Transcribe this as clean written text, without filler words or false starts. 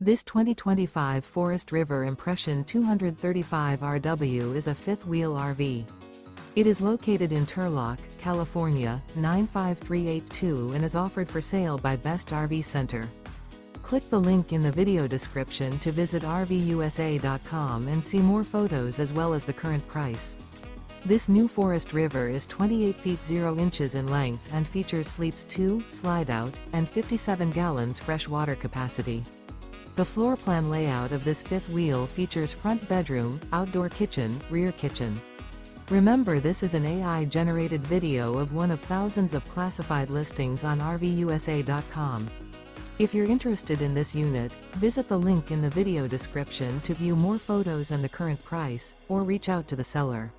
This 2025 Forest River Impression 235 RW is a fifth-wheel RV. It is located in Turlock, California, 95382 and is offered for sale by Best RV Center. Click the link in the video description to visit RVUSA.com and see more photos as well as the current price. This new Forest River is 28 feet 0 inches in length and features sleeps 2, slide-out, and 57 gallons fresh water capacity. The floor plan layout of this fifth wheel features front bedroom, outdoor kitchen, rear kitchen. Remember, this is an AI-generated video of one of thousands of classified listings on RVUSA.com. If you're interested in this unit, visit the link in the video description to view more photos and the current price, or reach out to the seller.